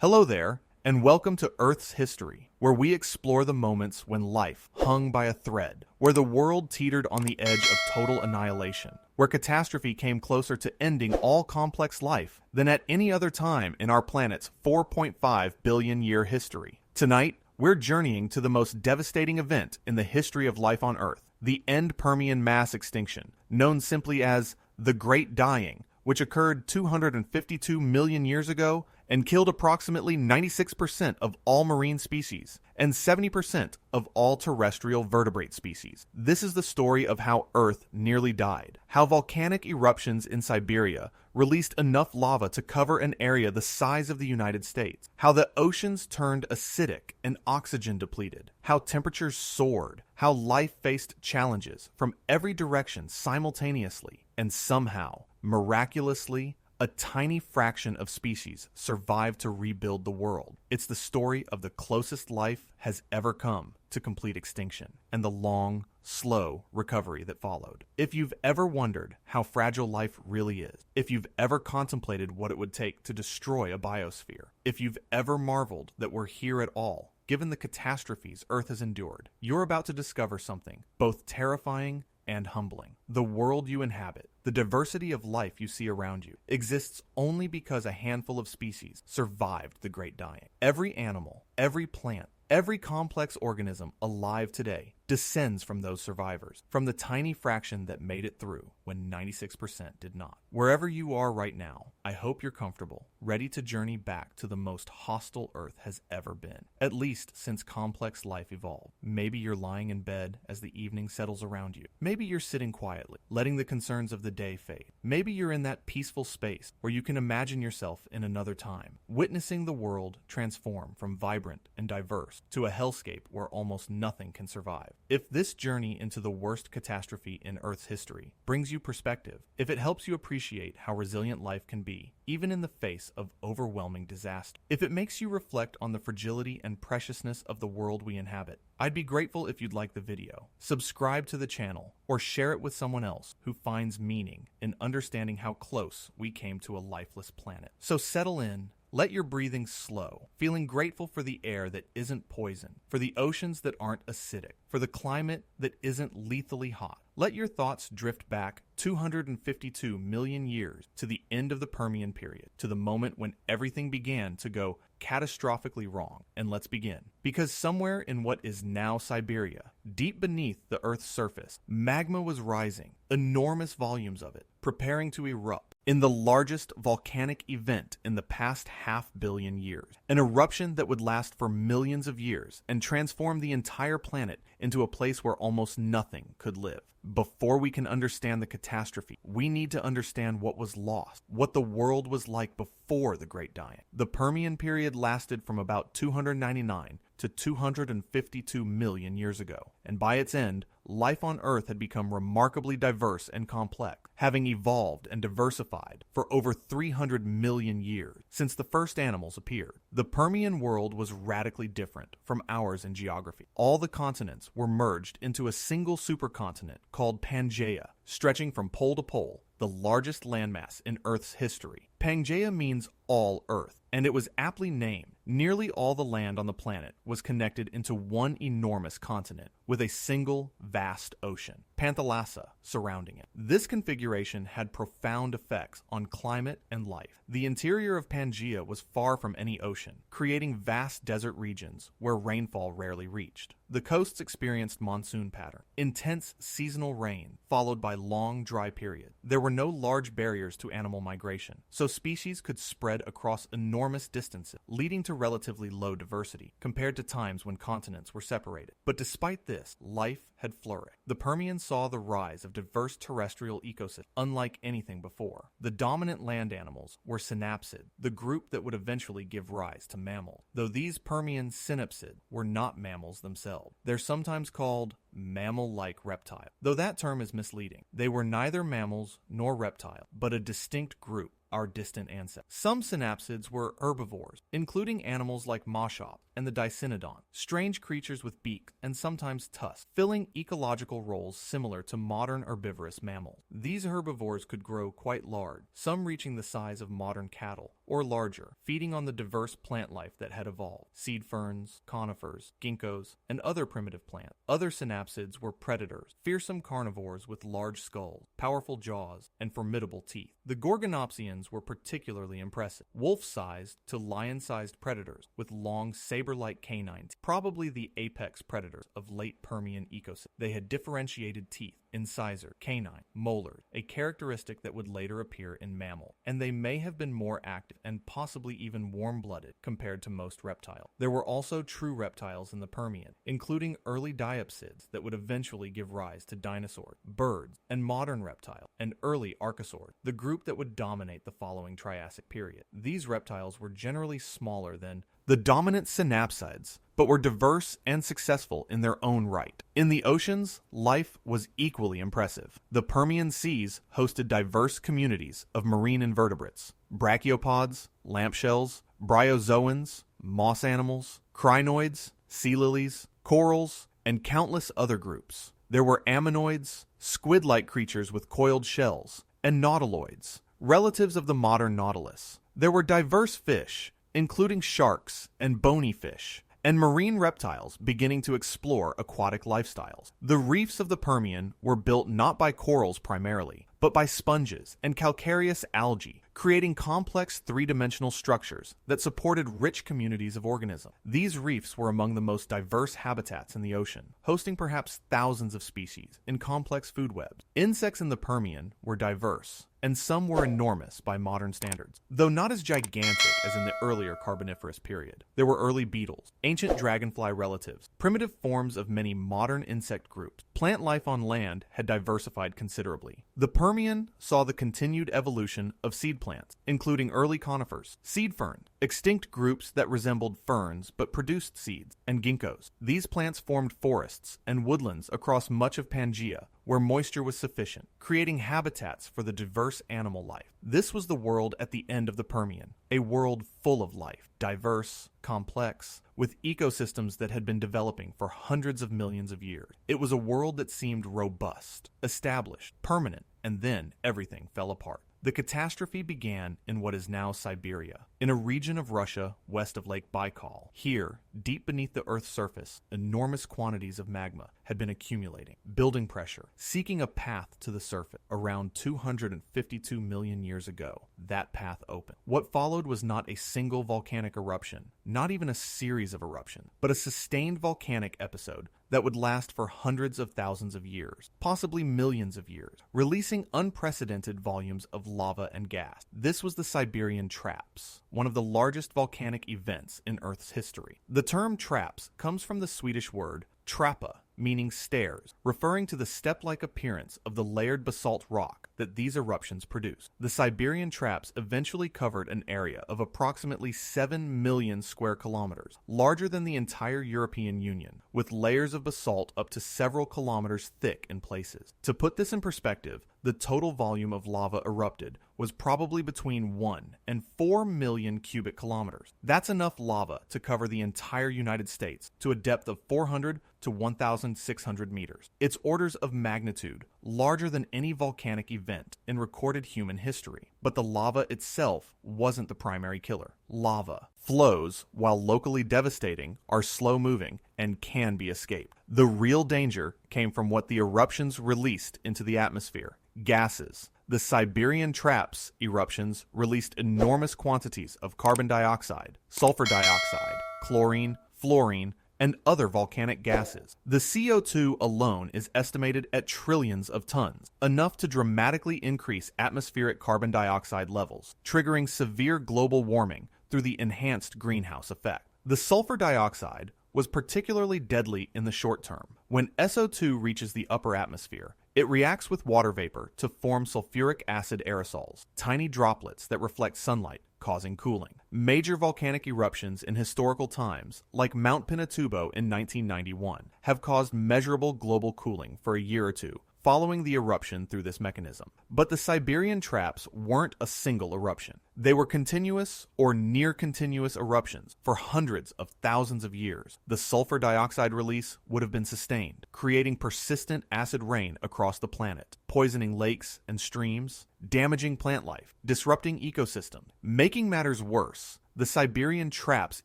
Hello there, and welcome to Earth's History, where we explore the moments when life hung by a thread, where the world teetered on the edge of total annihilation, where catastrophe came closer to ending all complex life than at any other time in our planet's 4.5 billion year history. Tonight, we're journeying to the most devastating event in the history of life on Earth, the end Permian mass extinction, known simply as the Great Dying, which occurred 252 million years ago and killed approximately 96% of all marine species and 70% of all terrestrial vertebrate species. This is the story of how Earth nearly died, how volcanic eruptions in Siberia released enough lava to cover an area the size of the United States, how the oceans turned acidic and oxygen depleted, how temperatures soared, how life faced challenges from every direction simultaneously, and somehow, miraculously, a tiny fraction of species survived to rebuild the world. It's the story of the closest life has ever come to complete extinction and the long, slow recovery that followed. If you've ever wondered how fragile life really is, if you've ever contemplated what it would take to destroy a biosphere, if you've ever marveled that we're here at all, given the catastrophes Earth has endured, you're about to discover something both terrifying and humbling. The world you inhabit, the diversity of life you see around you, exists only because a handful of species survived the Great Dying. Every animal, every plant, every complex organism alive today descends from those survivors, from the tiny fraction that made it through when 96% did not. Wherever you are right now, I hope you're comfortable, ready to journey back to the most hostile Earth has ever been, at least since complex life evolved. Maybe you're lying in bed as the evening settles around you. Maybe you're sitting quietly, letting the concerns of the day fade. Maybe you're in that peaceful space where you can imagine yourself in another time, witnessing the world transform from vibrant and diverse to a hellscape where almost nothing can survive. If this journey into the worst catastrophe in Earth's history brings you perspective, if it helps you appreciate how resilient life can be, even in the face of overwhelming disaster, if it makes you reflect on the fragility and preciousness of the world we inhabit, I'd be grateful if you'd like the video, subscribe to the channel, or share it with someone else who finds meaning in understanding how close we came to a lifeless planet. So settle in. Let your breathing slow, feeling grateful for the air that isn't poison, for the oceans that aren't acidic, for the climate that isn't lethally hot. Let your thoughts drift back 252 million years to the end of the Permian period, to the moment when everything began to go catastrophically wrong. And let's begin. Because somewhere in what is now Siberia, deep beneath the Earth's surface, magma was rising, enormous volumes of it, preparing to erupt in the largest volcanic event in the past half-billion years. An eruption that would last for millions of years and transform the entire planet into a place where almost nothing could live. Before we can understand the catastrophe, we need to understand what was lost, what the world was like before the Great Dying. The Permian period lasted from about 299 to 252 million years ago, and by its end, life on Earth had become remarkably diverse and complex, having evolved and diversified for over 300 million years since the first animals appeared. The Permian world was radically different from ours in geography. All the continents were merged into a single supercontinent called Pangaea, stretching from pole to pole, the largest landmass in Earth's history. Pangaea means all Earth, and it was aptly named. Nearly all the land on the planet was connected into one enormous continent with a single vast ocean, Panthalassa, surrounding it. This configuration had profound effects on climate and life. The interior of Pangaea was far from any ocean, creating vast desert regions where rainfall rarely reached. The coasts experienced monsoon pattern, intense seasonal rain, followed by long dry periods. There were no large barriers to animal migration, so species could spread across enormous distances, leading to relatively low diversity compared to times when continents were separated. But despite this, life had flourished. The Permian saw the rise of diverse terrestrial ecosystems unlike anything before. The dominant land animals were synapsid, the group that would eventually give rise to mammals. Though these Permian synapsid were not mammals themselves, they're sometimes called mammal-like reptile, though that term is misleading. They were neither mammals nor reptile, but a distinct group, our distant ancestors. Some synapsids were herbivores, including animals like Moshop and the Dicynodon, strange creatures with beaks and sometimes tusks, filling ecological roles similar to modern herbivorous mammals. These herbivores could grow quite large, some reaching the size of modern cattle, or larger, feeding on the diverse plant life that had evolved: seed ferns, conifers, ginkgos, and other primitive plants. Other synapsids were predators, fearsome carnivores with large skulls, powerful jaws, and formidable teeth. The Gorgonopsians were particularly impressive, wolf-sized to lion-sized predators with long saber-like canines, probably the apex predators of late Permian ecosystems. They had differentiated teeth, incisor, canine, molars, a characteristic that would later appear in mammals, and they may have been more active and possibly even warm-blooded compared to most reptiles. There were also true reptiles in the Permian, including early diapsids that would eventually give rise to dinosaurs, birds, and modern reptiles, and early archosaurs, the group that would dominate the following Triassic period. These reptiles were generally smaller than the dominant synapsids, but were diverse and successful in their own right. In the oceans, life was equally impressive. The Permian seas hosted diverse communities of marine invertebrates: brachiopods, lampshells, bryozoans, moss animals, crinoids, sea lilies, corals, and countless other groups. There were ammonoids, squid-like creatures with coiled shells, and nautiloids, relatives of the modern nautilus. There were diverse fish, including sharks and bony fish, and marine reptiles beginning to explore aquatic lifestyles. The reefs of the Permian were built not by corals primarily, but by sponges and calcareous algae, creating complex three-dimensional structures that supported rich communities of organisms. These reefs were among the most diverse habitats in the ocean, hosting perhaps thousands of species in complex food webs. Insects in the Permian were diverse, and some were enormous by modern standards, though not as gigantic as in the earlier Carboniferous period. There were early beetles, ancient dragonfly relatives, primitive forms of many modern insect groups. Plant life on land had diversified considerably. The Permian saw the continued evolution of seed plants, including early conifers, seed ferns, extinct groups that resembled ferns but produced seeds, and ginkgos. These plants formed forests and woodlands across much of Pangaea, where moisture was sufficient, creating habitats for the diverse animal life. This was the world at the end of the Permian, a world full of life, diverse, complex, with ecosystems that had been developing for hundreds of millions of years. It was a world that seemed robust, established, permanent, and then everything fell apart. The catastrophe began in what is now Siberia, in a region of Russia west of Lake Baikal. Here, deep beneath the Earth's surface, enormous quantities of magma had been accumulating, building pressure, seeking a path to the surface. Around 252 million years ago, that path opened. What followed was not a single volcanic eruption, not even a series of eruptions, but a sustained volcanic episode that would last for hundreds of thousands of years, possibly millions of years, releasing unprecedented volumes of lava and gas. This was the Siberian Traps, one of the largest volcanic events in Earth's history. The term traps comes from the Swedish word trappa, meaning stairs, referring to the step-like appearance of the layered basalt rock that these eruptions produce. The Siberian Traps eventually covered an area of approximately 7 million square kilometers, larger than the entire European Union, with layers of basalt up to several kilometers thick in places. To put this in perspective, the total volume of lava erupted was probably between 1 and 4 million cubic kilometers. That's enough lava to cover the entire United States to a depth of 400 to 1,600 meters. It's orders of magnitude larger than any volcanic event in recorded human history. But the lava itself wasn't the primary killer. Lava flows, while locally devastating, are slow-moving and can be escaped. The real danger came from what the eruptions released into the atmosphere: gases. The Siberian Traps eruptions released enormous quantities of carbon dioxide, sulfur dioxide, chlorine, fluorine, and other volcanic gases. The CO2 alone is estimated at trillions of tons, enough to dramatically increase atmospheric carbon dioxide levels, triggering severe global warming through the enhanced greenhouse effect. The sulfur dioxide was particularly deadly in the short term. When SO2 reaches the upper atmosphere, it reacts with water vapor to form sulfuric acid aerosols, tiny droplets that reflect sunlight, called causing cooling. Major volcanic eruptions in historical times, like Mount Pinatubo in 1991, have caused measurable global cooling for a year or two following the eruption through this mechanism. But the Siberian traps weren't a single eruption. They were continuous or near-continuous eruptions for hundreds of thousands of years. The sulfur dioxide release would have been sustained, creating persistent acid rain across the planet, poisoning lakes and streams, damaging plant life, disrupting ecosystems. Making matters worse, the Siberian traps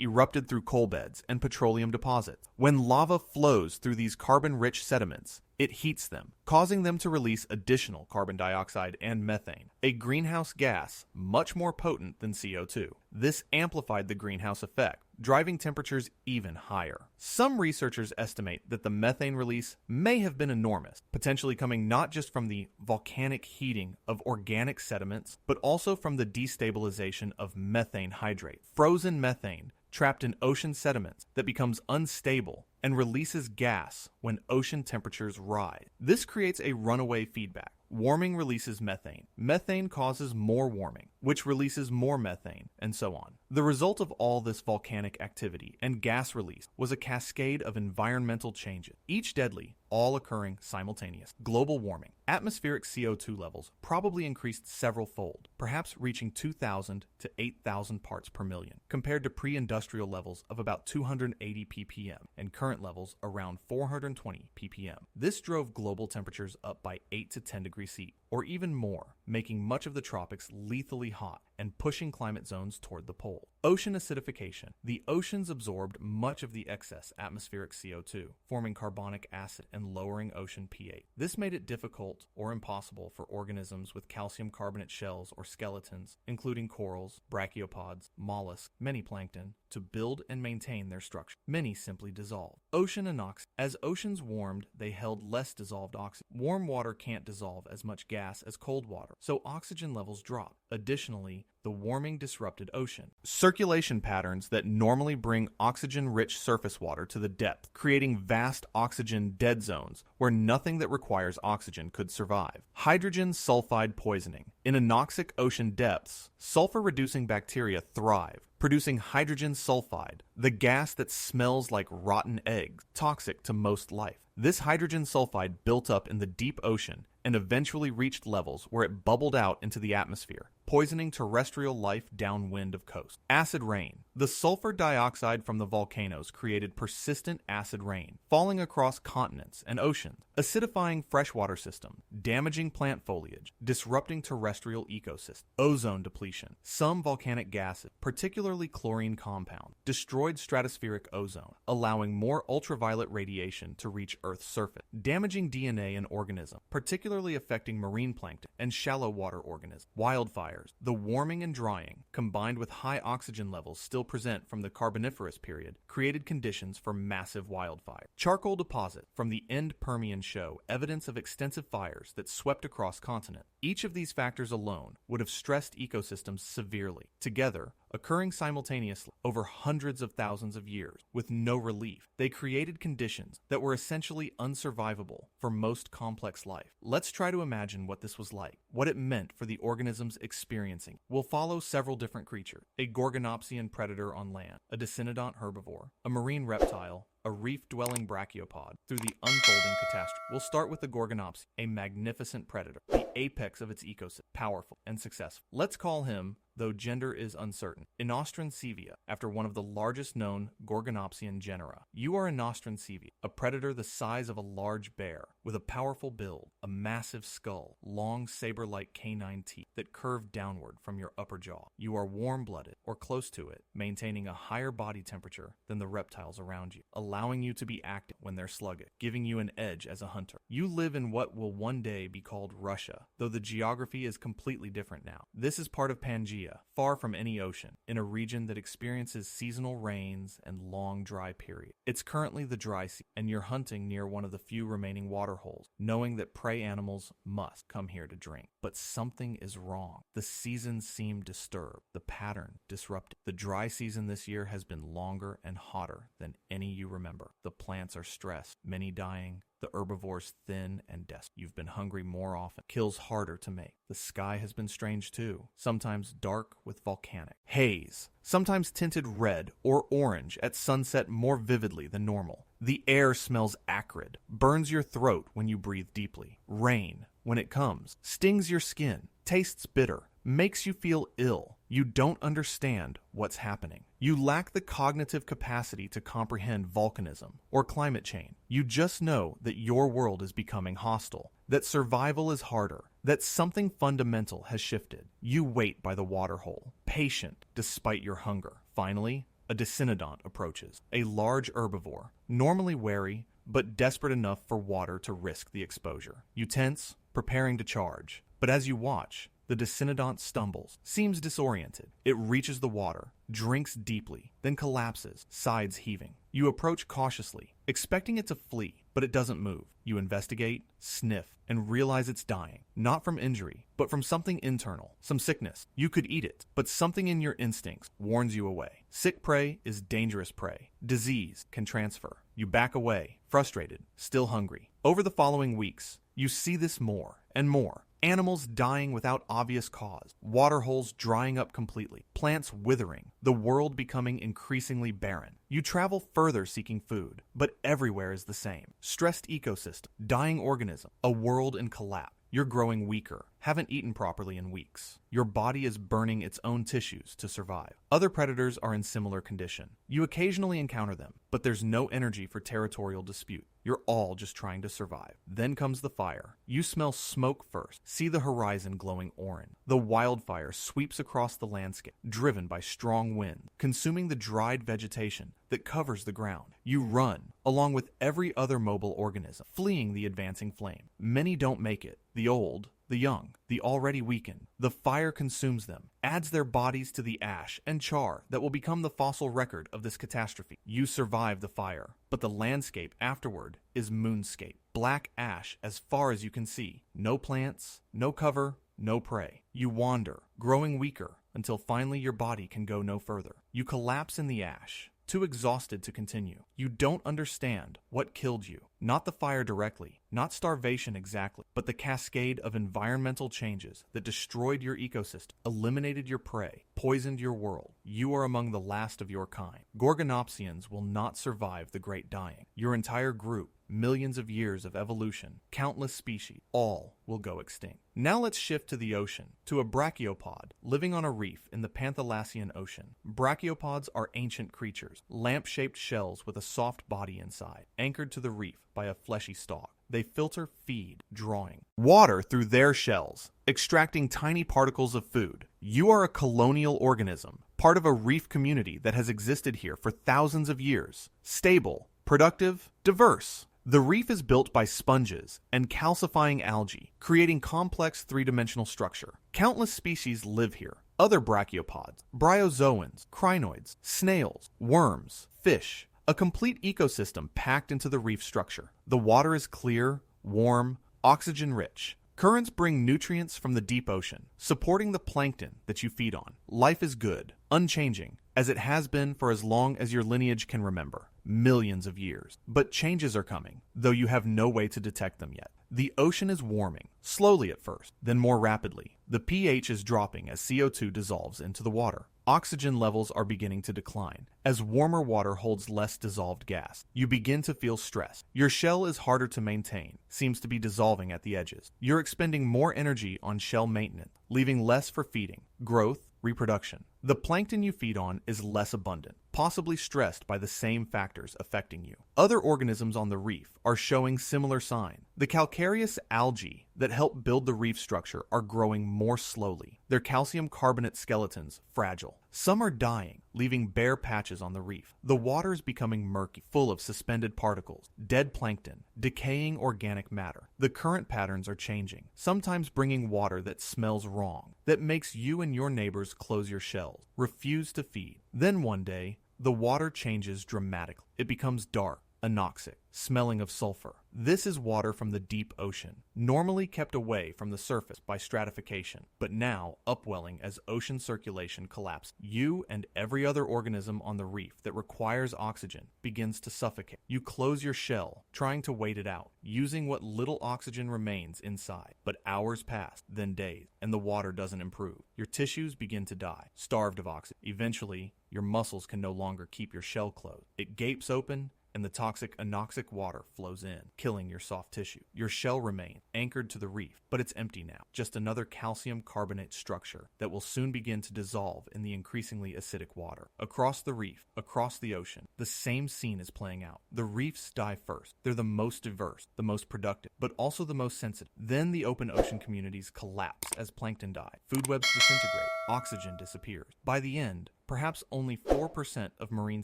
erupted through coal beds and petroleum deposits. When lava flows through these carbon-rich sediments, it heats them, causing them to release additional carbon dioxide and methane, a greenhouse gas much more potent than CO2. This amplified the greenhouse effect, driving temperatures even higher. Some researchers estimate that the methane release may have been enormous, potentially coming not just from the volcanic heating of organic sediments, but also from the destabilization of methane hydrate, frozen methane trapped in ocean sediments that becomes unstable and releases gas when ocean temperatures rise. This creates a runaway feedback. Warming releases methane. Methane causes more warming, which releases more methane, and so on. The result of all this volcanic activity and gas release was a cascade of environmental changes, each deadly, all occurring simultaneously. Global warming. Atmospheric CO2 levels probably increased several fold, perhaps reaching 2,000 to 8,000 parts per million, compared to pre-industrial levels of about 280 ppm and current levels around 420 ppm. This drove global temperatures up by 8 to 10 degrees C, or even more, making much of the tropics lethally hot and pushing climate zones toward the pole. Ocean acidification. The oceans absorbed much of the excess atmospheric CO2, forming carbonic acid and lowering ocean pH. This made it difficult or impossible for organisms with calcium carbonate shells or skeletons, including corals, brachiopods, mollusks, many plankton, to build and maintain their structure. Many simply dissolved. Ocean anoxia. As oceans warmed, they held less dissolved oxygen. Warm water can't dissolve as much gas as cold water, so oxygen levels dropped. Additionally, the warming disrupted ocean circulation patterns that normally bring oxygen-rich surface water to the depth, creating vast oxygen dead zones where nothing that requires oxygen could survive. Hydrogen sulfide poisoning. In anoxic ocean depths, sulfur-reducing bacteria thrive, producing hydrogen sulfide, the gas that smells like rotten eggs, toxic to most life. This hydrogen sulfide built up in the deep ocean and eventually reached levels where it bubbled out into the atmosphere, poisoning terrestrial life downwind of coast. Acid rain. The sulfur dioxide from the volcanoes created persistent acid rain, falling across continents and oceans, acidifying freshwater systems, damaging plant foliage, disrupting terrestrial ecosystems. Ozone depletion. Some volcanic gases, particularly chlorine compounds, destroyed stratospheric ozone, allowing more ultraviolet radiation to reach Earth's surface, damaging DNA in organisms, particularly affecting marine plankton and shallow water organisms. Wildfires. The warming and drying, combined with high oxygen levels still present from the Carboniferous period, created conditions for massive wildfire. Charcoal deposit. From the end Permian show evidence of extensive fires that swept across continents. Each of these factors alone would have stressed ecosystems severely. Together, occurring simultaneously over hundreds of thousands of years with no relief, they created conditions that were essentially unsurvivable for most complex life. Let's try to imagine what this was like, what it meant for the organisms experiencing. We'll follow several different creatures: a gorgonopsian predator on land, a descendant herbivore, a marine reptile, a reef-dwelling brachiopod, through the unfolding catastrophe. We'll start with the gorgonopsian, a magnificent predator, the apex of its ecosystem, powerful and successful. Let's call him, though gender is uncertain, Inostrancevia, after one of the largest known gorgonopsian genera. You are Inostrancevia, a predator the size of a large bear, with a powerful build, a massive skull, long saber-like canine teeth that curve downward from your upper jaw. You are warm-blooded, or close to it, maintaining a higher body temperature than the reptiles around you, allowing you to be active when they're sluggish, giving you an edge as a hunter. You live in what will one day be called Russia, though the geography is completely different now. This is part of Pangaea, far from any ocean, in a region that experiences seasonal rains and long dry periods. It's currently the dry season, and you're hunting near one of the few remaining water holes, knowing that prey animals must come here to drink. But something is wrong. The seasons seem disturbed, the pattern disrupted. The dry season this year has been longer and hotter than any you remember. The plants are stressed, many dying, The herbivore's thin and desperate. You've been hungry more often. Kills harder to make. The sky has been strange too, sometimes dark with volcanic haze, sometimes tinted red or orange at sunset more vividly than normal. The air smells acrid, burns your throat when you breathe deeply. Rain, when it comes, stings your skin, tastes bitter, makes you feel ill. You don't understand what's happening. You lack the cognitive capacity to comprehend volcanism or climate change. You just know that your world is becoming hostile, that survival is harder, that something fundamental has shifted. You wait by the waterhole, patient despite your hunger. Finally, a descendant approaches, a large herbivore, normally wary, but desperate enough for water to risk the exposure. You tense, preparing to charge, but as you watch, the descendant stumbles, seems disoriented. It reaches the water, drinks deeply, then collapses, sides heaving. You approach cautiously, expecting it to flee, but it doesn't move. You investigate, sniff, and realize it's dying, not from injury, but from something internal, some sickness. You could eat it, but something in your instincts warns you away. Sick prey is dangerous prey. Disease can transfer. You back away, frustrated, still hungry. Over the following weeks, you see this more and more. Animals dying without obvious cause, water holes drying up completely, plants withering, the world becoming increasingly barren. You travel further seeking food, but everywhere is the same. Stressed ecosystem, dying organism, a world in collapse. You're growing weaker, haven't eaten properly in weeks. Your body is burning its own tissues to survive. Other predators are in similar condition. You occasionally encounter them, but there's no energy for territorial dispute. You're all just trying to survive. Then comes the fire. You smell smoke first, see the horizon glowing orange. The wildfire sweeps across the landscape, driven by strong wind, consuming the dried vegetation that covers the ground. You run, along with every other mobile organism, fleeing the advancing flame. Many don't make it. The old, the young, the already weakened. The fire consumes them, adds their bodies to the ash and char that will become the fossil record of this catastrophe. You survive the fire, but the landscape afterward is moonscape. Black ash as far as you can see. No plants, no cover, no prey. You wander, growing weaker, until finally your body can go no further. You collapse in the ash, too exhausted to continue. You don't understand what killed you. Not the fire directly, not starvation exactly, but the cascade of environmental changes that destroyed your ecosystem, eliminated your prey, poisoned your world. You are among the last of your kind. Gorgonopsians will not survive the great dying. Your entire group, millions of years of evolution, countless species, all will go extinct. Now let's shift to the ocean, to a brachiopod living on a reef in the Panthalassian Ocean. Brachiopods are ancient creatures, lamp-shaped shells with a soft body inside, anchored to the reef by a fleshy stalk. They filter, feed, drawing water through their shells, extracting tiny particles of food. You are a colonial organism, part of a reef community that has existed here for thousands of years. Stable, productive, diverse. The reef is built by sponges and calcifying algae, creating complex three-dimensional structure. Countless species live here. Other brachiopods, bryozoans, crinoids, snails, worms, fish. A complete ecosystem packed into the reef structure. The water is clear, warm, oxygen-rich. Currents bring nutrients from the deep ocean, supporting the plankton that you feed on. Life is good, unchanging, as it has been for as long as your lineage can remember. Millions of years. But changes are coming, though you have no way to detect them yet. The ocean is warming, slowly at first, then more rapidly. The pH is dropping as CO2 dissolves into the water. Oxygen levels are beginning to decline. As warmer water holds less dissolved gas, you begin to feel stress. Your shell is harder to maintain, seems to be dissolving at the edges. You're expending more energy on shell maintenance, leaving less for feeding, growth, reproduction. The plankton you feed on is less abundant, possibly stressed by the same factors affecting you. Other organisms on the reef are showing similar signs. The calcareous algae that help build the reef structure are growing more slowly. Their calcium carbonate skeletons fragile. Some are dying, leaving bare patches on the reef. The water is becoming murky, full of suspended particles, dead plankton, decaying organic matter. The current patterns are changing, sometimes bringing water that smells wrong, that makes you and your neighbors close your shells, refuse to feed. Then one day, the water changes dramatically. It becomes dark, anoxic, smelling of sulfur. This is water from the deep ocean, normally kept away from the surface by stratification, but now upwelling as ocean circulation collapses. You and every other organism on the reef that requires oxygen begins to suffocate. You close your shell, trying to wait it out, using what little oxygen remains inside. But hours pass, then days, and the water doesn't improve. Your tissues begin to die, starved of oxygen. Eventually, your muscles can no longer keep your shell closed. It gapes open, and the toxic anoxic water flows in, killing your soft tissue. Your shell remains anchored to the reef, but it's empty now, just another calcium carbonate structure that will soon begin to dissolve in the increasingly acidic water. Across the reef, across the ocean, the same scene is playing out. The reefs die first. They're the most diverse, the most productive, but also the most sensitive. Then the open ocean communities collapse as plankton die. Food webs disintegrate. Oxygen disappears. By the end, perhaps only 4% of marine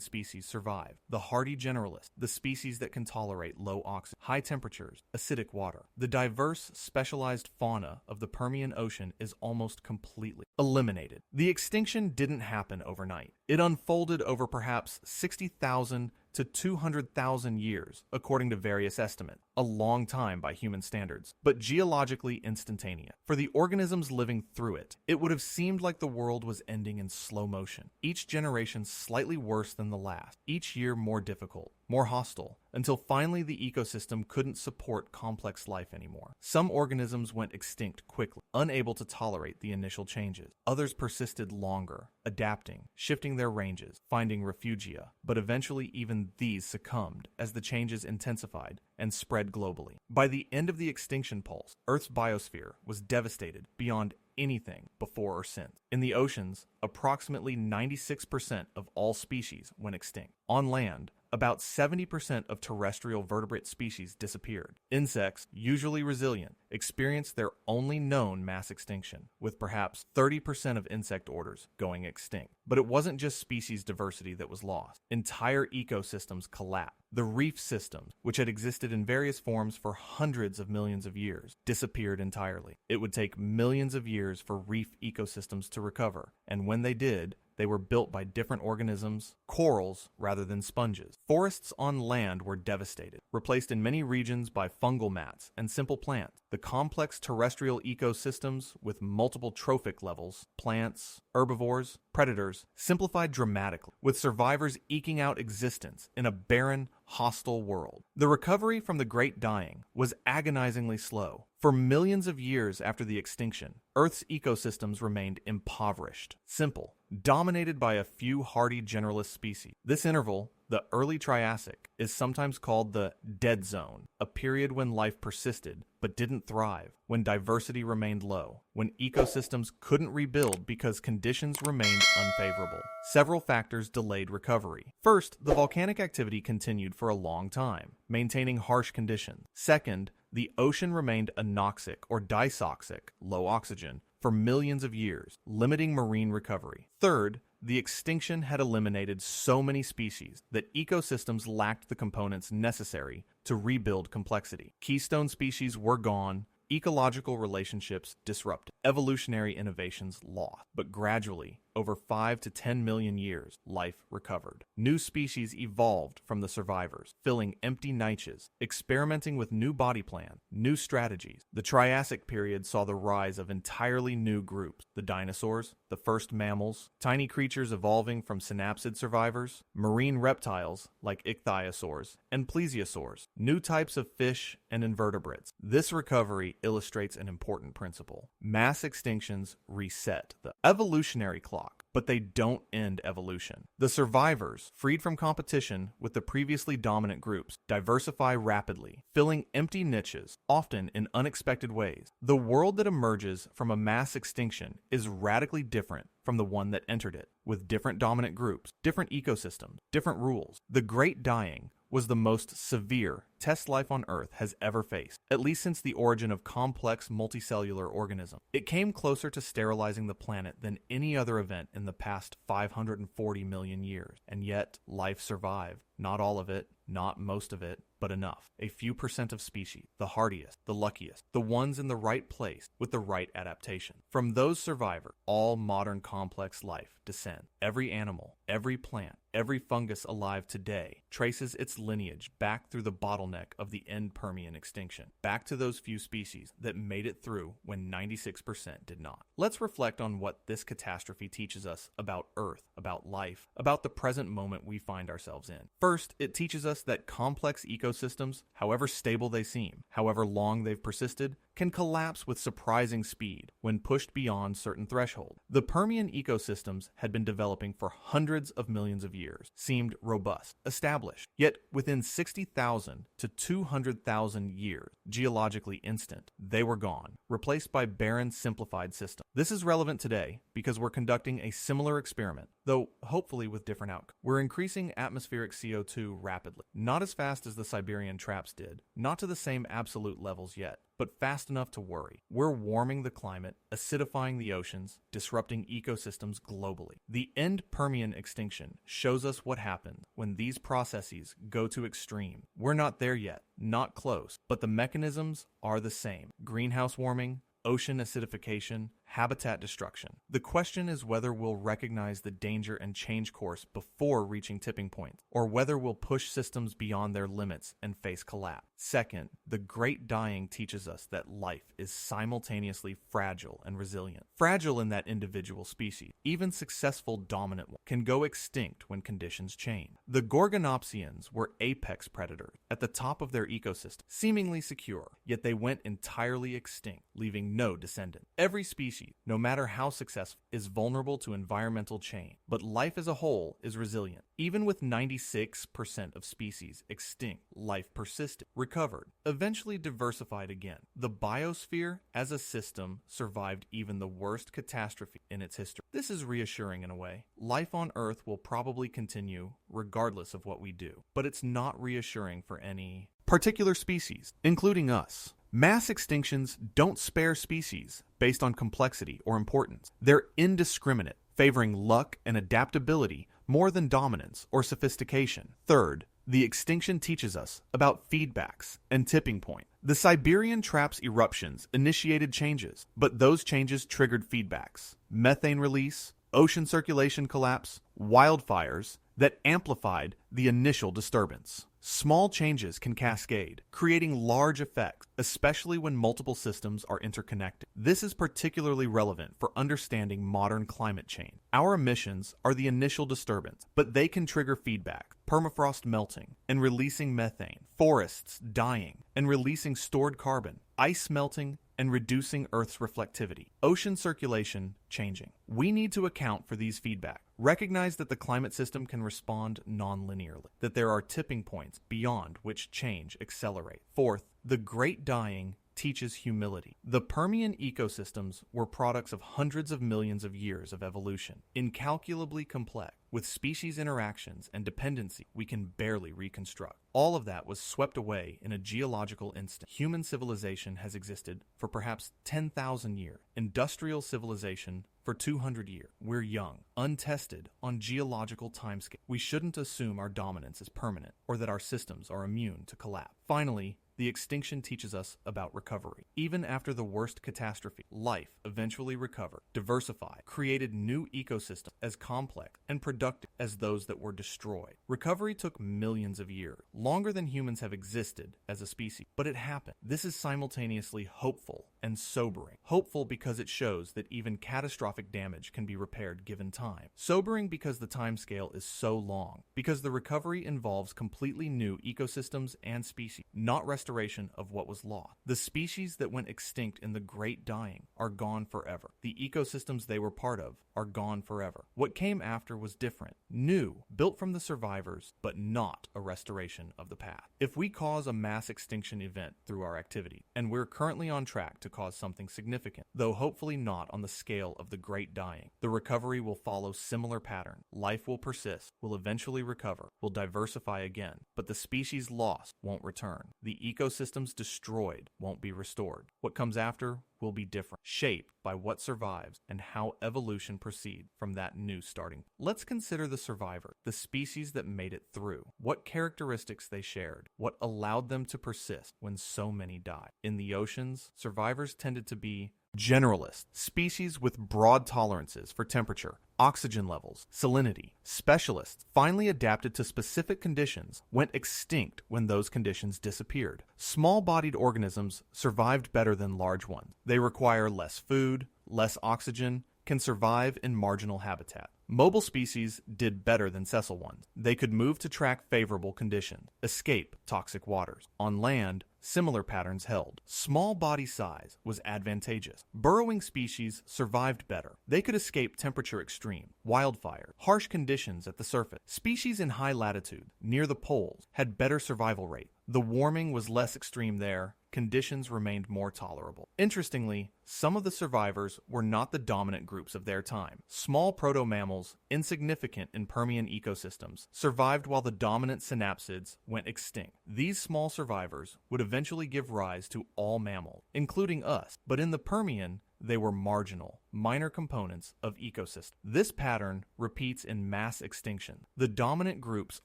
species survive. The hardy generalists, the species that can tolerate low oxygen, high temperatures, acidic water. The diverse, specialized fauna of the Permian Ocean is almost completely eliminated. The extinction didn't happen overnight. It unfolded over perhaps 60,000 to 200,000 years, according to various estimates, a long time by human standards, but geologically instantaneous. For the organisms living through it, it would have seemed like the world was ending in slow motion, each generation slightly worse than the last, each year more difficult, more hostile, until finally the ecosystem couldn't support complex life anymore. Some organisms went extinct quickly, unable to tolerate the initial changes. Others persisted longer, adapting, shifting their ranges, finding refugia, but eventually even these succumbed as the changes intensified and spread globally. By the end of the extinction pulse, Earth's biosphere was devastated beyond anything before or since. In the oceans, approximately 96% of all species went extinct. On land, about 70% of terrestrial vertebrate species disappeared. Insects, usually resilient, experienced their only known mass extinction, with perhaps 30% of insect orders going extinct. But it wasn't just species diversity that was lost. Entire ecosystems collapsed. The reef systems, which had existed in various forms for hundreds of millions of years, disappeared entirely. It would take millions of years for reef ecosystems to recover, and when they did, they were built by different organisms, corals rather than sponges. Forests on land were devastated, replaced in many regions by fungal mats and simple plants. The complex terrestrial ecosystems with multiple trophic levels, plants, herbivores, predators, simplified dramatically, with survivors eking out existence in a barren, hostile world. The recovery from the Great Dying was agonizingly slow. For millions of years after the extinction, Earth's ecosystems remained impoverished, simple, dominated by a few hardy generalist species. This interval, the early Triassic, is sometimes called the dead zone, a period when life persisted but didn't thrive, when diversity remained low, when ecosystems couldn't rebuild because conditions remained unfavorable. Several factors delayed recovery. First, the volcanic activity continued for a long time, maintaining harsh conditions. Second, the ocean remained anoxic or disoxic, low oxygen, for millions of years, limiting marine recovery. Third, the extinction had eliminated so many species that ecosystems lacked the components necessary to rebuild complexity. Keystone species were gone, ecological relationships disrupted, evolutionary innovations lost. But gradually, over 5 to 10 million years, life recovered. New species evolved from the survivors, filling empty niches, experimenting with new body plans, new strategies. The Triassic period saw the rise of entirely new groups: the dinosaurs, the first mammals, tiny creatures evolving from synapsid survivors, marine reptiles like ichthyosaurs and plesiosaurs, new types of fish and invertebrates. This recovery illustrates an important principle. Mass extinctions reset the evolutionary clock, but they don't end evolution. The survivors, freed from competition with the previously dominant groups, diversify rapidly, filling empty niches, often in unexpected ways. The world that emerges from a mass extinction is radically different from the one that entered it, with different dominant groups, different ecosystems, different rules. The Great Dying was the most severe test life on Earth has ever faced, at least since the origin of complex multicellular organisms. It came closer to sterilizing the planet than any other event in the past 540 million years, and yet life survived. Not all of it, not most of it, but enough. A few percent of species, the hardiest, the luckiest, the ones in the right place with the right adaptation. From those survivors, all modern complex life descends. Every animal, every plant, every fungus alive today traces its lineage back through the bottleneck of the end Permian extinction, back to those few species that made it through when 96% did not. Let's reflect on what this catastrophe teaches us about Earth, about life, about the present moment we find ourselves in. First, it teaches us that complex ecosystems, however stable they seem, however long they've persisted, can collapse with surprising speed when pushed beyond certain thresholds. The Permian ecosystems had been developing for hundreds of millions of years, seemed robust, established. Yet within 60,000 to 200,000 years, geologically instant, they were gone, replaced by barren simplified systems. This is relevant today because we're conducting a similar experiment, though hopefully with different outcomes. We're increasing atmospheric CO2 rapidly, not as fast as the Siberian traps did, not to the same absolute levels yet, but fast enough to worry. We're warming the climate, acidifying the oceans, disrupting ecosystems globally. The end Permian extinction shows us what happens when these processes go to extreme. We're not there yet, not close, but the mechanisms are the same. Greenhouse warming, ocean acidification, habitat destruction. The question is whether we'll recognize the danger and change course before reaching tipping points, or whether we'll push systems beyond their limits and face collapse. Second, the great dying teaches us that life is simultaneously fragile and resilient. Fragile in that individual species, even successful dominant ones, can go extinct when conditions change. The Gorgonopsians were apex predators at the top of their ecosystem, seemingly secure, yet they went entirely extinct, leaving no descendants. Every species, no matter how successful, is vulnerable to environmental change, but life as a whole is resilient. Even with 96% of species extinct, life persisted, recovered, eventually diversified again. The biosphere as a system survived even the worst catastrophe in its history. This is reassuring in a way. Life on Earth will probably continue regardless of what we do, but it's not reassuring for any particular species, including us. Mass extinctions don't spare species based on complexity or importance. They're indiscriminate, favoring luck and adaptability more than dominance or sophistication. Third, the extinction teaches us about feedbacks and tipping point. The Siberian trap's eruptions initiated changes, but those changes triggered feedbacks. Methane release, ocean circulation collapse, wildfires that amplified the initial disturbance. Small changes can cascade, creating large effects, especially when multiple systems are interconnected. This is particularly relevant for understanding modern climate change. Our emissions are the initial disturbance, but they can trigger feedback, permafrost melting and releasing methane, forests dying and releasing stored carbon, ice melting and reducing Earth's reflectivity, ocean circulation changing. We need to account for these feedback. Recognize that the climate system can respond non-linearly, that there are tipping points beyond which change accelerates. Fourth, the great dying teaches humility. The Permian ecosystems were products of hundreds of millions of years of evolution, incalculably complex, with species interactions and dependency we can barely reconstruct. All of that was swept away in a geological instant. Human civilization has existed for perhaps 10,000 years. Industrial civilization for 200 years. We're young, untested on geological timescale. We shouldn't assume our dominance is permanent or that our systems are immune to collapse. Finally, the extinction teaches us about recovery. Even after the worst catastrophe, life eventually recovered, diversified, created new ecosystems as complex and productive as those that were destroyed. Recovery took millions of years, longer than humans have existed as a species, but it happened. This is simultaneously hopeful and sobering. Hopeful because it shows that even catastrophic damage can be repaired given time. Sobering because the time scale is so long, because the recovery involves completely new ecosystems and species, not restoration restoration of what was lost. The species that went extinct in the Great Dying are gone forever. The ecosystems they were part of are gone forever. What came after was different, new, built from the survivors, but not a restoration of the past. If we cause a mass extinction event through our activity, and we're currently on track to cause something significant, though hopefully not on the scale of the Great Dying, the recovery will follow similar pattern. Life will persist, will eventually recover, will diversify again, but the species lost won't return. The ecosystems destroyed won't be restored. What comes after will be different, shaped by what survives and how evolution proceeds from that new starting. Let's consider the survivor, the species that made it through, what characteristics they shared, what allowed them to persist when so many died. In the oceans, survivors tended to be generalists, species with broad tolerances for temperature, oxygen levels, salinity. Specialists, finely adapted to specific conditions, went extinct when those conditions disappeared. Small-bodied organisms survived better than large ones. They require less food, less oxygen, can survive in marginal habitat. Mobile species did better than sessile ones. They could move to track favorable conditions, escape toxic waters. On land, similar patterns held. Small body size was advantageous. Burrowing species survived better. They could escape temperature extreme, wildfire, harsh conditions at the surface. Species in high latitude, near the poles, had better survival rate. The warming was less extreme there. Conditions remained more tolerable. Interestingly, some of the survivors were not the dominant groups of their time. Small proto-mammals, insignificant in Permian ecosystems, survived while the dominant synapsids went extinct. These small survivors would eventually give rise to all mammals, including us, but in the Permian, they were marginal, minor components of ecosystems. This pattern repeats in mass extinction. The dominant groups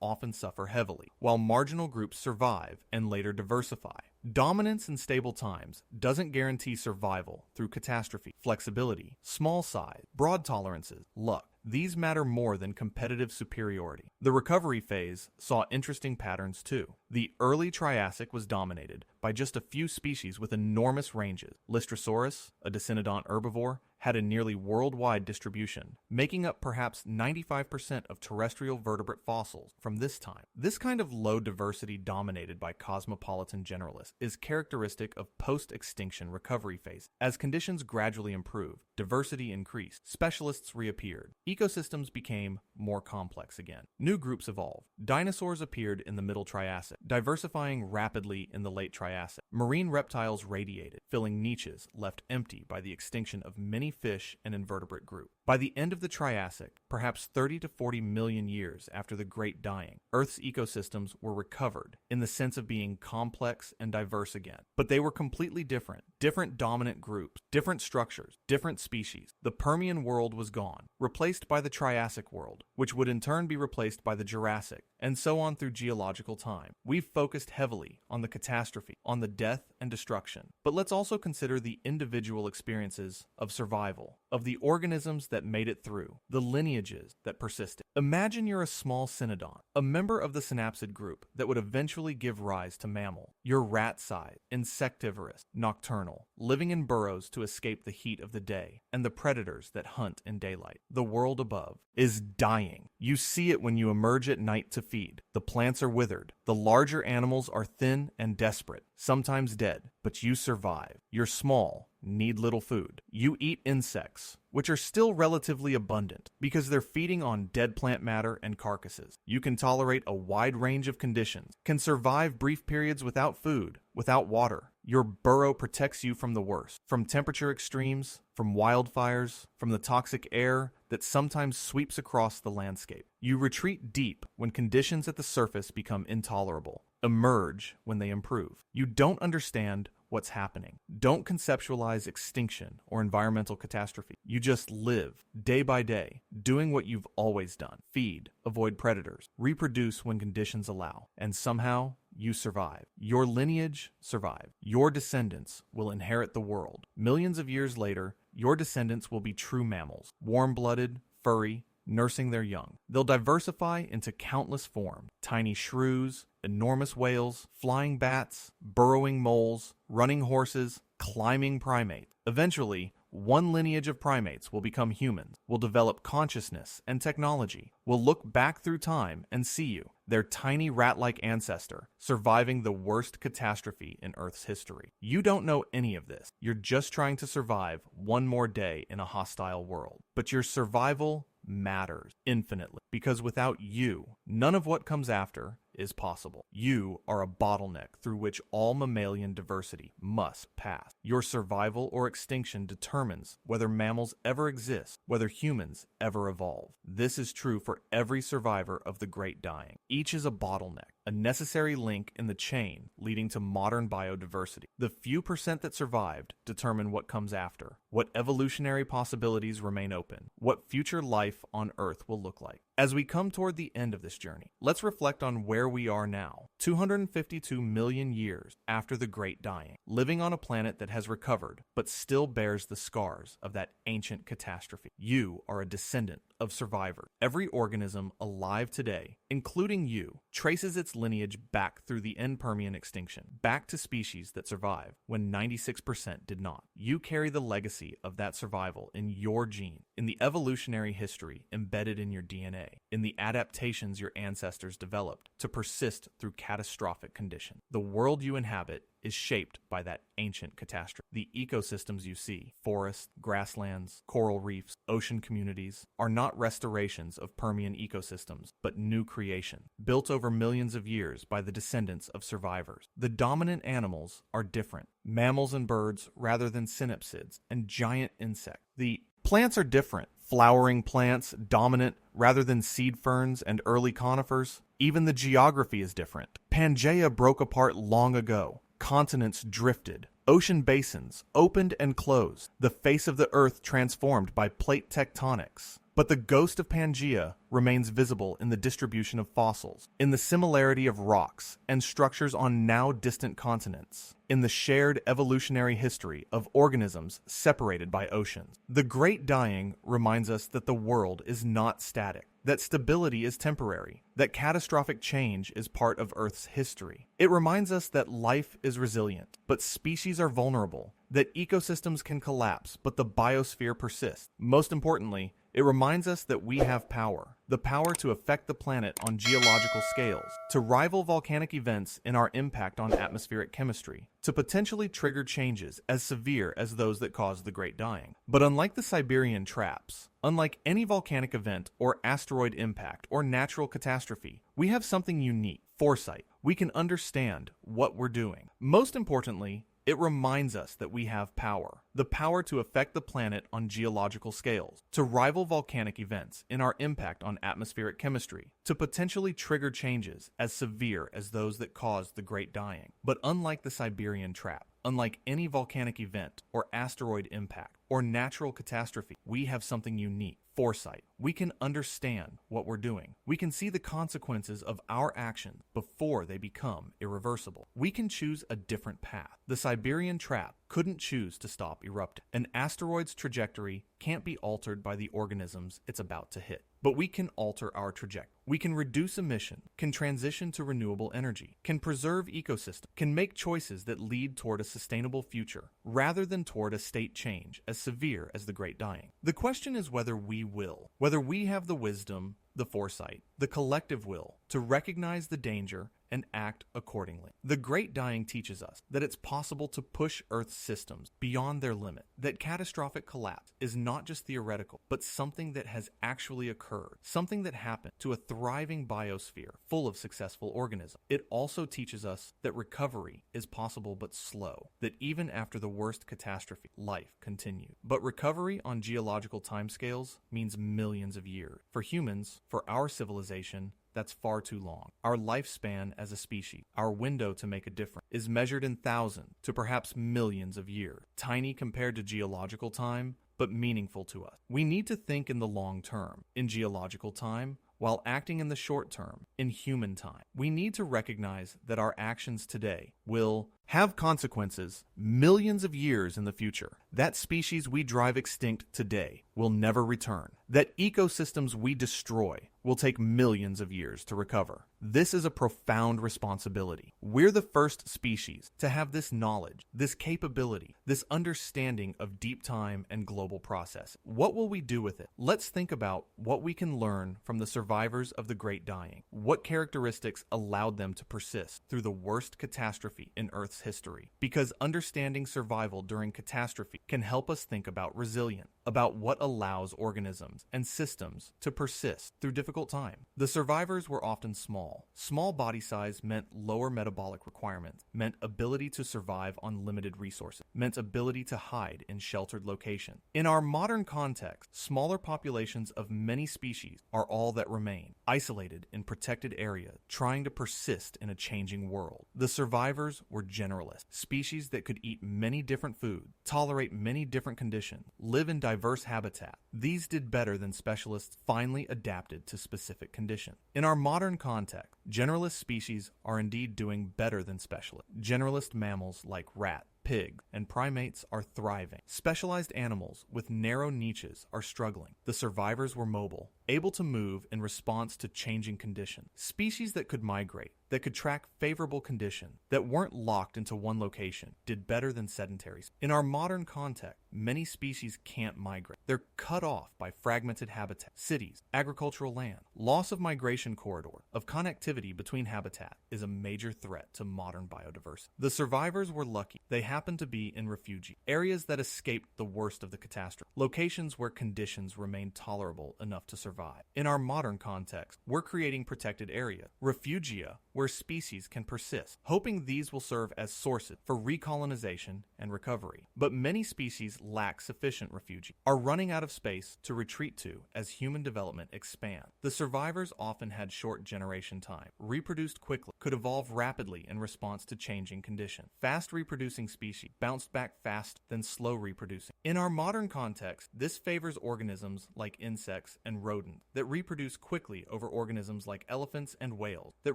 often suffer heavily, while marginal groups survive and later diversify. Dominance in stable times doesn't guarantee survival through catastrophe, flexibility, small size, broad tolerances, luck. These matter more than competitive superiority. The recovery phase saw interesting patterns too. The early Triassic was dominated by just a few species with enormous ranges. Lystrosaurus, a descendant herbivore, had a nearly worldwide distribution, making up perhaps 95% of terrestrial vertebrate fossils from this time. This kind of low diversity dominated by cosmopolitan generalists is characteristic of post-extinction recovery phase. As conditions gradually improved, diversity increased, specialists reappeared, ecosystems became more complex again. New groups evolved. Dinosaurs appeared in the Middle Triassic, diversifying rapidly in the Late Triassic. Marine reptiles radiated, filling niches left empty by the extinction of many fish and invertebrate groups. By the end of the Triassic, perhaps 30 to 40 million years after the Great Dying, Earth's ecosystems were recovered in the sense of being complex and diverse again. But they were completely different. Different dominant groups, different structures, different species. The Permian world was gone, replaced by the Triassic world, which would in turn be replaced by the Jurassic, and so on through geological time. We've focused heavily on the catastrophe, on the death and destruction. But let's also consider the individual experiences of survival, of the organisms that made it through, the lineages that persisted. Imagine you're a small cynodont, a member of the synapsid group that would eventually give rise to mammal. You're rat-sized, insectivorous, nocturnal, living in burrows to escape the heat of the day and the predators that hunt in daylight. The world above is dying. You see it when you emerge at night to feed. The plants are withered. The larger animals are thin and desperate, sometimes dead, but you survive. You're small, need little food. You eat insects, which are still relatively abundant because they're feeding on dead plant matter and carcasses. You can tolerate a wide range of conditions, can survive brief periods without food, without water. Your burrow protects you from the worst, from temperature extremes, from wildfires, from the toxic air that sometimes sweeps across the landscape. You retreat deep when conditions at the surface become intolerable, emerge when they improve. You don't understand what's happening. Don't conceptualize extinction or environmental catastrophe. You just live day by day, doing what you've always done. Feed, avoid predators, reproduce when conditions allow, and somehow you survive. Your lineage survive. Your descendants will inherit the world. Millions of years later, your descendants will be true mammals, warm-blooded, furry, nursing their young. They'll diversify into countless forms: tiny shrews, enormous whales, flying bats, burrowing moles, running horses, climbing primates. Eventually, One lineage of primates will become humans, will develop consciousness and technology, will look back through time and see you, their tiny rat-like ancestor, surviving the worst catastrophe in Earth's history. You don't know any of this. You're just trying to survive one more day in a hostile world. But your survival matters infinitely, because without you, none of what comes after is possible. You are a bottleneck through which all mammalian diversity must pass. Your survival or extinction determines whether mammals ever exist, whether humans ever evolve. This is true for every survivor of the Great Dying. Each is a bottleneck, a necessary link in the chain leading to modern biodiversity. The few percent that survived determine what comes after, what evolutionary possibilities remain open, what future life on Earth will look like. As we come toward the end of this journey, let's reflect on where we are now, 252 million years after the Great Dying, living on a planet that has recovered but still bears the scars of that ancient catastrophe. You are a descendant of survivors. Every organism alive today, including you, traces its lineage back through the end Permian extinction, back to species that survived when 96% did not. You carry the legacy of that survival in your gene, in the evolutionary history embedded in your DNA, in the adaptations your ancestors developed to persist through catastrophic conditions. The world you inhabit is shaped by that ancient catastrophe. The ecosystems you see, forests, grasslands, coral reefs, ocean communities, are not restorations of Permian ecosystems, but new creation, built over millions of years by the descendants of survivors. The dominant animals are different, mammals and birds rather than synapsids and giant insects. The plants are different, flowering plants dominant rather than seed ferns and early conifers. Even the geography is different. Pangaea broke apart long ago. Continents drifted. Ocean basins opened and closed. The face of the Earth transformed by plate tectonics. But the ghost of Pangaea remains visible in the distribution of fossils, in the similarity of rocks and structures on now distant continents, in the shared evolutionary history of organisms separated by oceans. The Great Dying reminds us that the world is not static, that stability is temporary, that catastrophic change is part of Earth's history. It reminds us that life is resilient, but species are vulnerable, that ecosystems can collapse, but the biosphere persists. Most importantly, it reminds us that we have power, the power to affect the planet on geological scales, to rival volcanic events in our impact on atmospheric chemistry, to potentially trigger changes as severe as those that caused the Great Dying. But unlike the Siberian traps, unlike any volcanic event or asteroid impact or natural catastrophe, we have something unique, foresight. We can understand what we're doing. Most importantly, it reminds us that we have power, the power to affect the planet on geological scales, to rival volcanic events in our impact on atmospheric chemistry, to potentially trigger changes as severe as those that caused the Great Dying. But unlike the Siberian trap, unlike any volcanic event or asteroid impact or natural catastrophe, we have something unique, foresight. We can understand what we're doing. We can see the consequences of our actions before they become irreversible. We can choose a different path. The Siberian trap couldn't choose to stop erupting. An asteroid's trajectory can't be altered by the organisms it's about to hit. But we can alter our trajectory. We can reduce emission, can transition to renewable energy, can preserve ecosystems, can make choices that lead toward a sustainable future, rather than toward a state change as severe as the Great Dying. The question is whether we will, whether we have the wisdom, the foresight, the collective will to recognize the danger and act accordingly. The Great Dying teaches us that it's possible to push Earth's systems beyond their limit, that catastrophic collapse is not just theoretical, but something that has actually occurred, something that happened to a thriving biosphere full of successful organisms. It also teaches us that recovery is possible but slow, that even after the worst catastrophe, life continues. But recovery on geological timescales means millions of years. For humans, for our civilization, that's far too long. Our lifespan as a species, our window to make a difference, is measured in thousands to perhaps millions of years. Tiny compared to geological time, but meaningful to us. We need to think in the long term, in geological time, while acting in the short term, in human time. We need to recognize that our actions today will have consequences millions of years in the future. That species we drive extinct today will never return. That ecosystems we destroy will take millions of years to recover. This is a profound responsibility. We're the first species to have this knowledge, this capability, this understanding of deep time and global process. What will we do with it? Let's think about what we can learn from the survivors of the Great Dying. What characteristics allowed them to persist through the worst catastrophe in Earth's history? Because understanding survival during catastrophe can help us think about resilience, about what allows organisms and systems to persist through difficult time. The survivors were often small. Small body size meant lower metabolic requirements, meant ability to survive on limited resources, meant ability to hide in sheltered locations. In our modern context, smaller populations of many species are all that remain, isolated in protected areas, trying to persist in a changing world. The survivors were generalists, species that could eat many different foods, tolerate many different conditions, live in diverse habitats. These did better than specialists finely adapted to specific conditions. In our modern context, generalist species are indeed doing better than specialists. Generalist mammals like rat, pig, and primates are thriving. Specialized animals with narrow niches are struggling. The survivors were mobile, able to move in response to changing conditions. Species that could migrate, that could track favorable conditions, that weren't locked into one location, did better than sedentaries. In our modern context, many species can't migrate. They're cut off by fragmented habitats, cities, agricultural land. Loss of migration corridor, of connectivity between habitat, is a major threat to modern biodiversity. The survivors were lucky. They happened to be in refugia, areas that escaped the worst of the catastrophe, locations where conditions remained tolerable enough to survive. In our modern context, we're creating protected areas, refugia, where species can persist, hoping these will serve as sources for recolonization and recovery. But many species lack sufficient refugia, are running out of space to retreat to as human development expands. The survivors often had short generation time, reproduced quickly, could evolve rapidly in response to changing conditions. Fast reproducing species bounced back fast than slow reproducing. In our modern context, this favors organisms like insects and rodents that reproduce quickly over organisms like elephants and whales that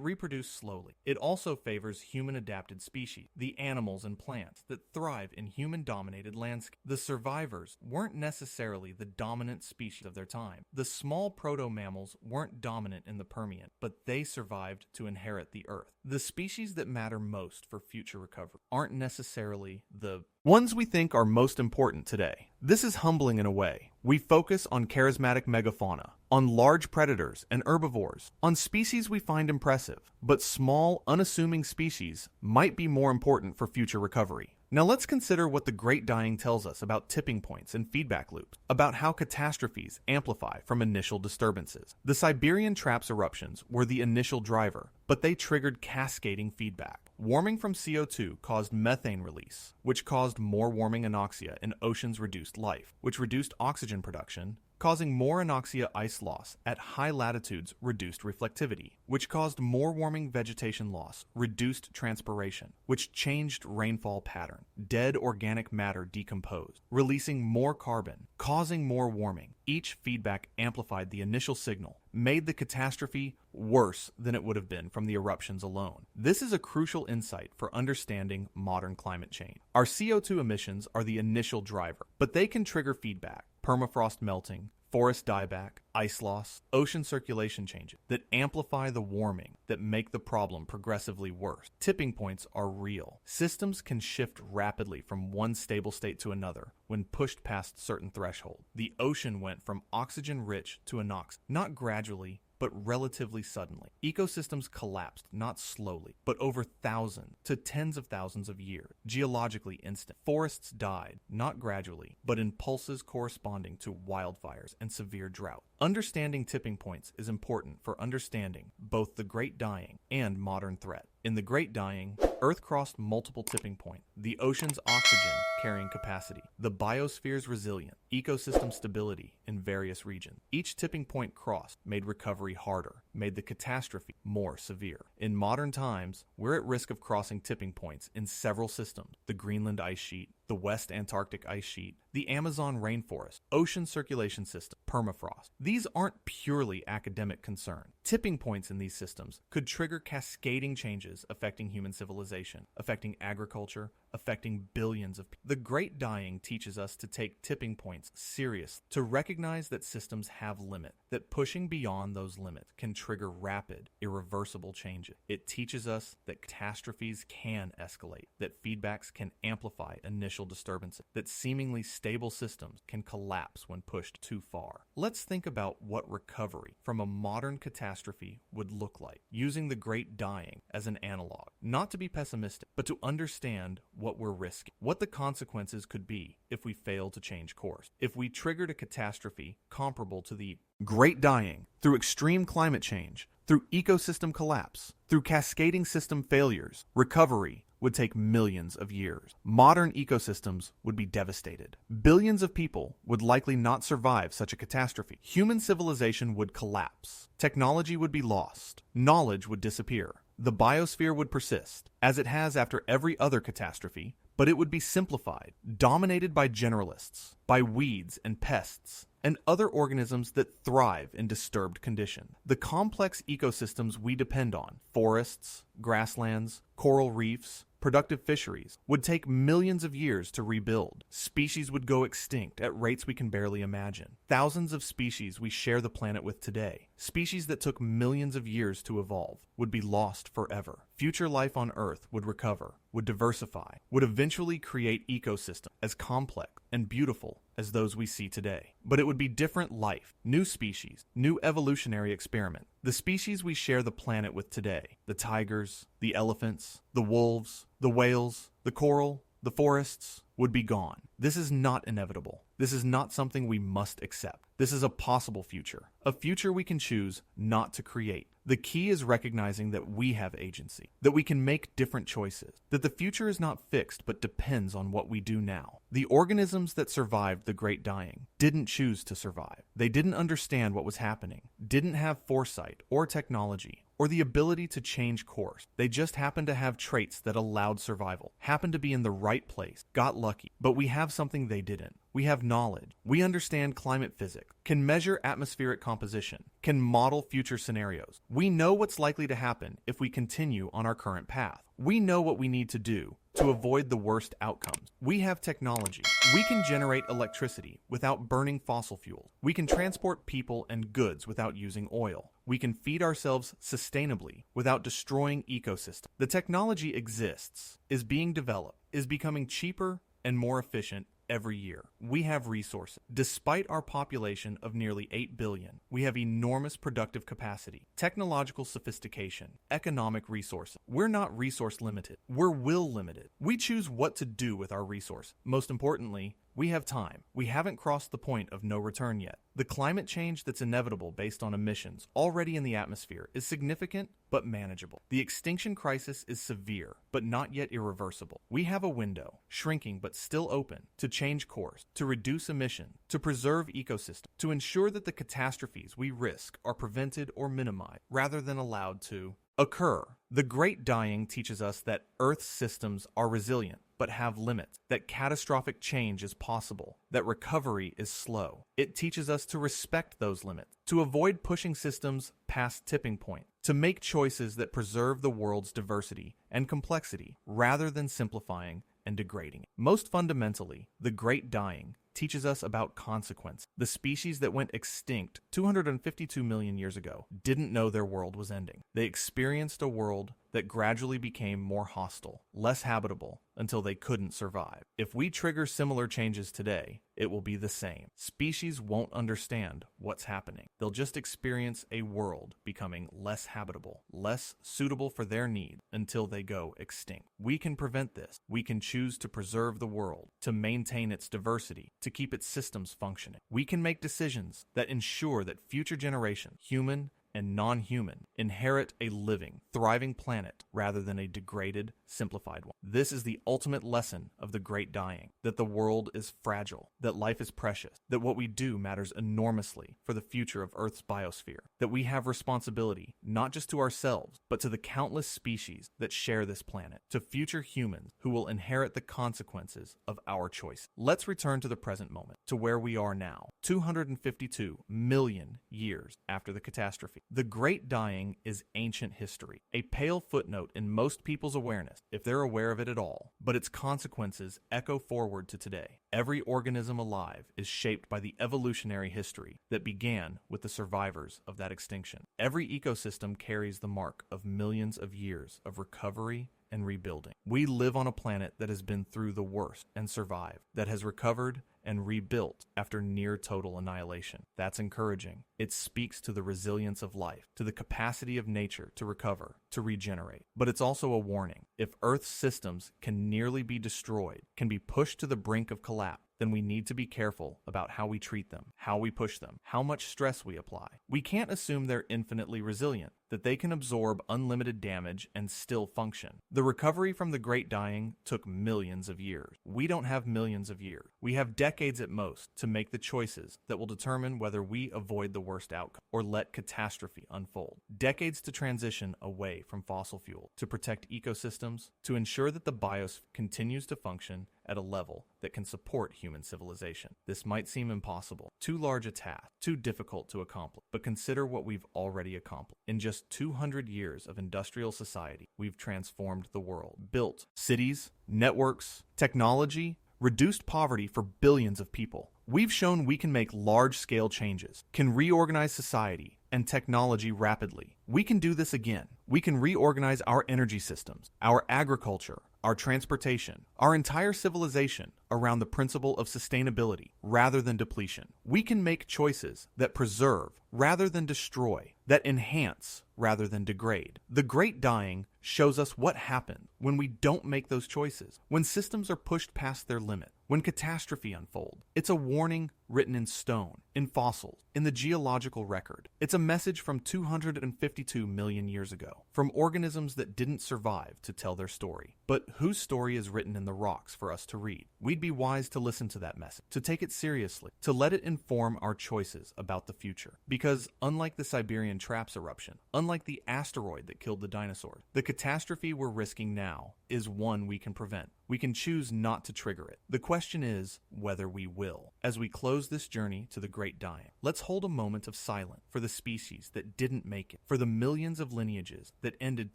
reproduce slowly. It also favors human-adapted species, the animals and plants that thrive in human-dominated landscapes. The survivors weren't necessarily the dominant species of their time. The small proto-mammals weren't dominant in the Permian, but they survived to inherit the Earth. The species that matter most for future recovery aren't necessarily the ones we think are most important today. This is humbling in a way. We focus on charismatic megafauna, on large predators and herbivores, on species we find impressive, but small, unassuming species might be more important for future recovery. Now let's consider what the Great Dying tells us about tipping points and feedback loops, about how catastrophes amplify from initial disturbances. The Siberian Traps eruptions were the initial driver, but they triggered cascading feedback. Warming from CO2 caused methane release, which caused more warming anoxia in oceans, reduced life, which reduced oxygen production, causing more anoxia ice loss at high latitudes, reduced reflectivity, which caused more warming vegetation loss, reduced transpiration, which changed rainfall pattern. Dead organic matter decomposed, releasing more carbon, causing more warming. Each feedback amplified the initial signal, made the catastrophe worse than it would have been from the eruptions alone. This is a crucial insight for understanding modern climate change. Our CO2 emissions are the initial driver, but they can trigger feedback, permafrost melting, forest dieback, ice loss, ocean circulation changes that amplify the warming that make the problem progressively worse. Tipping points are real. Systems can shift rapidly from one stable state to another when pushed past certain thresholds. The ocean went from oxygen-rich to anoxic, not gradually, but relatively suddenly. Ecosystems collapsed, not slowly, but over thousands to tens of thousands of years, geologically instant. Forests died, not gradually, but in pulses corresponding to wildfires and severe drought. Understanding tipping points is important for understanding both the Great Dying and modern threat. In the Great Dying, Earth crossed multiple tipping points. The ocean's oxygen carrying capacity, the biosphere's resilience, ecosystem stability in various regions. Each tipping point crossed made recovery harder, made the catastrophe more severe. In modern times, we're at risk of crossing tipping points in several systems: the Greenland ice sheet, the West Antarctic ice sheet, the Amazon rainforest, ocean circulation system, permafrost. These aren't purely academic concerns. Tipping points in these systems could trigger cascading changes affecting human civilization, affecting agriculture, affecting billions of people. The Great Dying teaches us to take tipping points seriously, to recognize that systems have limits, that pushing beyond those limits can trigger rapid, irreversible changes. It teaches us that catastrophes can escalate, that feedbacks can amplify initial disturbances, that seemingly stable systems can collapse when pushed too far. Let's think about what recovery from a modern catastrophe would look like, using the Great Dying as an analog. Not to be pessimistic, but to understand what we're risking, what the consequences could be if we fail to change course, if we triggered a catastrophe comparable to the Great Dying through extreme climate change, through ecosystem collapse, through cascading system failures. Recovery would take millions of years. Modern ecosystems would be devastated. Billions of people would likely not survive such a catastrophe. Human civilization would collapse. Technology would be lost. Knowledge would disappear. The biosphere would persist, as it has after every other catastrophe, but it would be simplified, dominated by generalists, by weeds and pests, and other organisms that thrive in disturbed conditions. The complex ecosystems we depend on, forests, grasslands, coral reefs, productive fisheries, would take millions of years to rebuild. Species would go extinct at rates we can barely imagine. Thousands of species we share the planet with today, species that took millions of years to evolve, would be lost forever. Future life on Earth would recover, would diversify, would eventually create ecosystems as complex and beautiful as those we see today. But it would be different life, new species, new evolutionary experiment. The species we share the planet with today, the tigers, the elephants, the wolves, the whales, the coral, the forests, would be gone. This is not inevitable. This is not something we must accept. This is a possible future, a future we can choose not to create. The key is recognizing that we have agency, that we can make different choices, that the future is not fixed but depends on what we do now. The organisms that survived the Great Dying didn't choose to survive. They didn't understand what was happening, didn't have foresight or technology, or the ability to change course. They just happened to have traits that allowed survival, happened to be in the right place, got lucky. But we have something they didn't. We have knowledge. We understand climate physics, can measure atmospheric composition, can model future scenarios. We know what's likely to happen if we continue on our current path. We know what we need to do to avoid the worst outcomes. We have technology. We can generate electricity without burning fossil fuels. We can transport people and goods without using oil. We can feed ourselves sustainably without destroying ecosystems. The technology exists, is being developed, is becoming cheaper and more efficient every year. We have resources. Despite our population of nearly 8 billion, we have enormous productive capacity, technological sophistication, economic resources. We're not resource limited. We're will limited. We choose what to do with our resource. Most importantly, we have time. We haven't crossed the point of no return yet. The climate change that's inevitable based on emissions already in the atmosphere is significant but manageable. The extinction crisis is severe but not yet irreversible. We have a window, shrinking but still open, to change course, to reduce emission, to preserve ecosystems, to ensure that the catastrophes we risk are prevented or minimized rather than allowed to occur. The Great Dying teaches us that Earth's systems are resilient but have limits, that catastrophic change is possible, that recovery is slow. It teaches us to respect those limits, to avoid pushing systems past tipping point, to make choices that preserve the world's diversity and complexity rather than simplifying and degrading it. Most fundamentally, the Great Dying teaches us about consequence. The species that went extinct 252 million years ago didn't know their world was ending. They experienced a world that gradually became more hostile, less habitable, until they couldn't survive. If we trigger similar changes today, it will be the same. Species won't understand what's happening. They'll just experience a world becoming less habitable, less suitable for their needs until they go extinct. We can prevent this. We can choose to preserve the world, to maintain its diversity, to keep its systems functioning. We can make decisions that ensure that future generations, human and non-human inherit a living, thriving planet rather than a degraded, simplified one. This is the ultimate lesson of the Great Dying, that the world is fragile, that life is precious, that what we do matters enormously for the future of Earth's biosphere, that we have responsibility not just to ourselves, but to the countless species that share this planet, to future humans who will inherit the consequences of our choice. Let's return to the present moment, to where we are now, 252 million years after the catastrophe. The Great Dying is ancient history, a pale footnote in most people's awareness, if they're aware of it at all, but its consequences echo forward to today. Every organism alive is shaped by the evolutionary history that began with the survivors of that extinction. Every ecosystem carries the mark of millions of years of recovery and rebuilding. We live on a planet that has been through the worst and survived, that has recovered and rebuilt after near total annihilation. That's encouraging. It speaks to the resilience of life, to the capacity of nature to recover, to regenerate. But it's also a warning. If Earth's systems can nearly be destroyed, can be pushed to the brink of collapse, then we need to be careful about how we treat them, how we push them, how much stress we apply. We can't assume they're infinitely resilient, that they can absorb unlimited damage and still function. The recovery from the Great Dying took millions of years. We don't have millions of years. We have decades at most to make the choices that will determine whether we avoid the worst outcome or let catastrophe unfold. Decades to transition away from fossil fuel, to protect ecosystems, to ensure that the biosphere continues to function at a level that can support human civilization. This might seem impossible, too large a task, too difficult to accomplish, but consider what we've already accomplished. In just 200 years of industrial society, we've transformed the world, built cities, networks, technology, reduced poverty for billions of people. We've shown we can make large-scale changes, can reorganize society and technology rapidly. We can do this again. We can reorganize our energy systems, our agriculture, our transportation, our entire civilization around the principle of sustainability rather than depletion. We can make choices that preserve rather than destroy, that enhance rather than degrade. The Great Dying shows us what happens when we don't make those choices, when systems are pushed past their limit, when catastrophe unfolds. It's a warning written in stone, in fossils, in the geological record. It's a message from 252 million years ago, from organisms that didn't survive to tell their story, but whose story is written in the rocks for us to read. We'd be wise to listen to that message, to take it seriously, to let it inform our choices about the future. Because unlike the Siberian Traps eruption, unlike the asteroid that killed the dinosaurs, the catastrophe we're risking now is one we can prevent. We can choose not to trigger it. The question is whether we will. As we close this journey to the Great Dying, let's hold a moment of silence for the species that didn't make it, for the millions of lineages that ended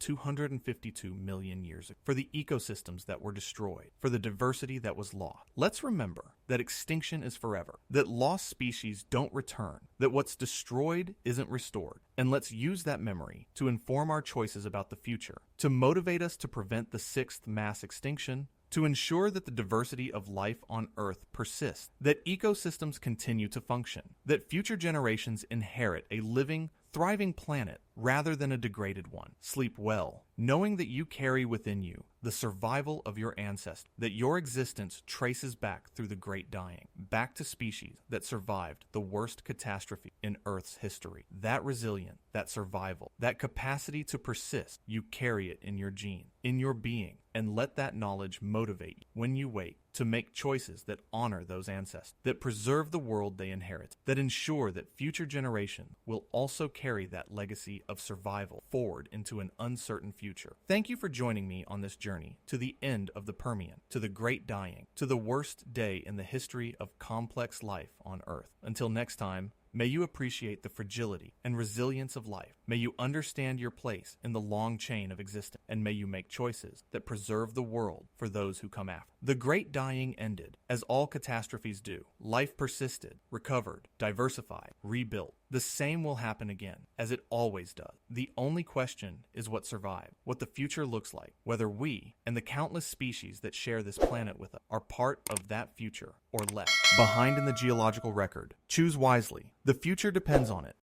252 million years ago, for the ecosystems that were destroyed, for the diversity that was lost. Let's remember that extinction is forever, that lost species don't return, that what's destroyed isn't restored. And let's use that memory to inform our choices about the future, to motivate us to prevent the sixth mass extinction, to ensure that the diversity of life on Earth persists, that ecosystems continue to function, that future generations inherit a living, thriving planet rather than a degraded one. Sleep well, knowing that you carry within you the survival of your ancestors, that your existence traces back through the Great Dying, back to species that survived the worst catastrophe in Earth's history. That resilience, that survival, that capacity to persist, you carry it in your gene, in your being, and let that knowledge motivate you when you wake to make choices that honor those ancestors, that preserve the world they inherit, that ensure that future generations will also carry that legacy of survival forward into an uncertain future. Thank you for joining me on this journey to the end of the Permian, to the Great Dying, to the worst day in the history of complex life on Earth. Until next time, may you appreciate the fragility and resilience of life. May you understand your place in the long chain of existence, and may you make choices that preserve the world for those who come after. The Great Dying ended, as all catastrophes do. Life persisted, recovered, diversified, rebuilt. The same will happen again, as it always does. The only question is what survived, what the future looks like, whether we and the countless species that share this planet with us are part of that future or left behind in the geological record. Choose wisely. The future depends on it.